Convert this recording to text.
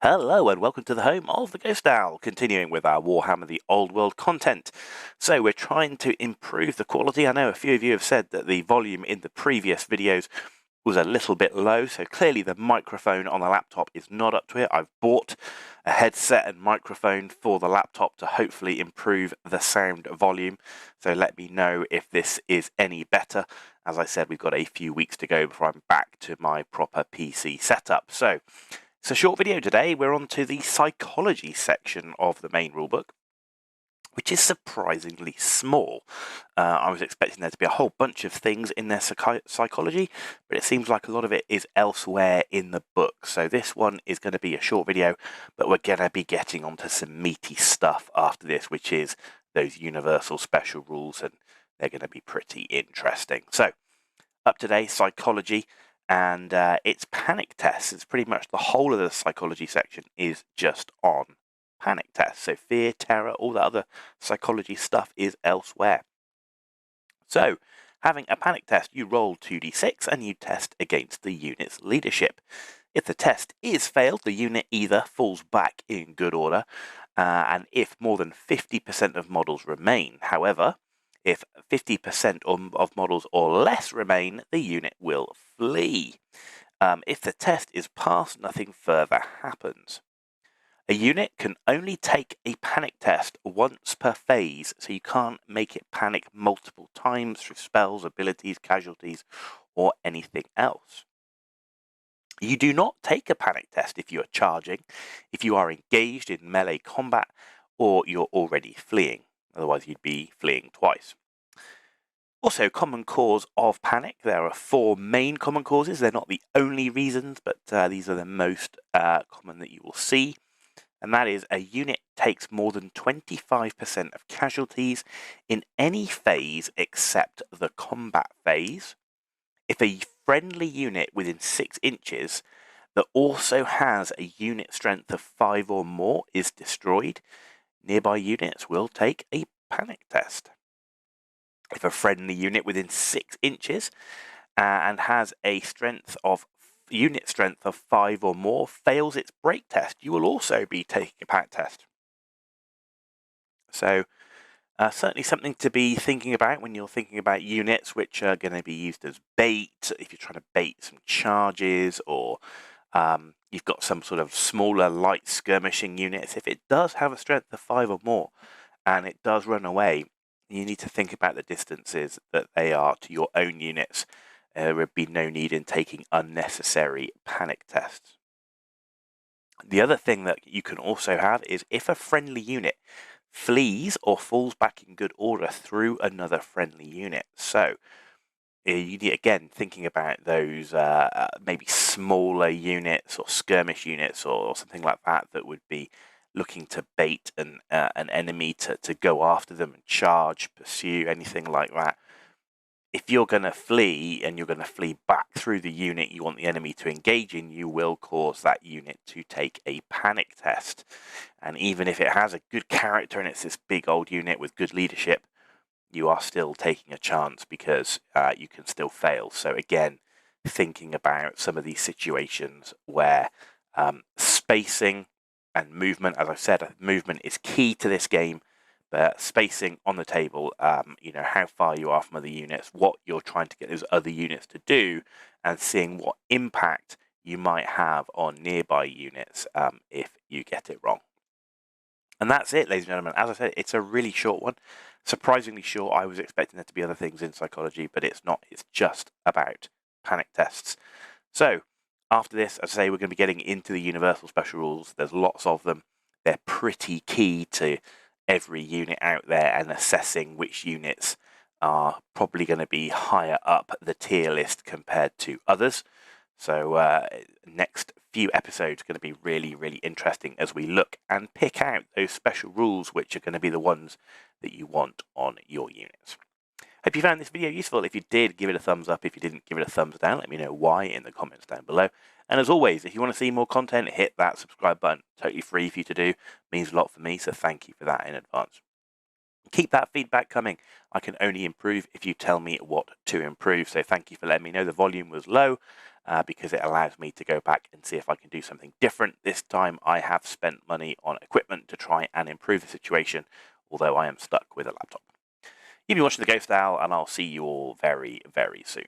Hello and welcome to the home of the Ghost Owl, continuing with our Warhammer The Old World content. So we're trying to improve the quality. I know a few of you have said that the volume in the previous videos was a little bit low, so clearly the microphone on the laptop is not up to it. I've bought a headset and microphone for the laptop to hopefully improve the sound volume, so let me know if this is any better. As I said, we've got a few weeks to go before I'm back to my proper PC setup. So it's a short video today. We're on to the psychology section of the main rulebook, which is surprisingly small. I was expecting there to be a whole bunch of things in their psychology, but it seems like a lot of it is elsewhere in the book. So this one is going to be a short video, but we're going to be getting onto some meaty stuff after this, which is those universal special rules, and they're going to be pretty interesting. So up today, psychology. And it's panic tests. It's pretty much the whole of the psychology section is just on panic tests. So fear, terror, all that other psychology stuff is elsewhere. So having a panic test, you roll 2d6 and you test against the unit's leadership. If the test is failed, the unit either falls back in good order, and if more than 50% of models remain. However, if 50% of models or less remain, the unit will flee. If the test is passed, nothing further happens. A unit can only take a panic test once per phase, so you can't make it panic multiple times through spells, abilities, casualties, or anything else. You do not take a panic test if you are charging, if you are engaged in melee combat, or you're already fleeing. Otherwise, you'd be fleeing twice. Also, common cause of panic. There are 4 main common causes. They're not the only reasons, but these are the most common that you will see. And that is a unit takes more than 25% of casualties in any phase except the combat phase. If a friendly unit within 6 inches that also has a unit strength of 5 or more is destroyed, nearby units will take a panic test. If a friendly unit within 6 inches and has a unit strength of 5 or more fails its break test, you will also be taking a panic test. So certainly something to be thinking about when you're thinking about units which are going to be used as bait, if you're trying to bait some charges, or you've got some sort of smaller light skirmishing units. If it does have a strength of 5 or more and it does run away, you need to think about the distances that they are to your own units. There would be no need in taking unnecessary panic tests. The other thing that you can also have is if a friendly unit flees or falls back in good order through another friendly unit. So you need, again, thinking about those maybe smaller units or skirmish units or something like that that would be looking to bait an enemy to go after them and charge, pursue, anything like that. If you're going to flee and you're going to flee back through the unit you want the enemy to engage in, you will cause that unit to take a panic test. And even if it has a good character and it's this big old unit with good leadership, you are still taking a chance because you can still fail. So again, thinking about some of these situations where spacing and movement, as I've said, movement is key to this game. But spacing on the table, how far you are from other units, what you're trying to get those other units to do, and seeing what impact you might have on nearby units if you get it wrong. And that's it, ladies and gentlemen. As I said, it's a really short one. Surprisingly short. I was expecting there to be other things in psychology, but it's not. It's just about panic tests. So after this, as I say, we're going to be getting into the universal special rules. There's lots of them. They're pretty key to every unit out there and assessing which units are probably going to be higher up the tier list compared to others. So next few episodes are going to be really, really interesting as we look and pick out those special rules which are going to be the ones that you want on your units. Hope you found this video useful. If you did, give it a thumbs up. If you didn't, give it a thumbs down. Let me know why in the comments down below. And as always, if you want to see more content, hit that subscribe button. Totally free for you to do. It means a lot for me, so thank you for that in advance. Keep that feedback coming. I can only improve if you tell me what to improve. So thank you for letting me know the volume was low. because it allows me to go back and see if I can do something different. This time I have spent money on equipment to try and improve the situation, although I am stuck with a laptop. You've been watching The Ghost Owl, and I'll see you all very, very soon.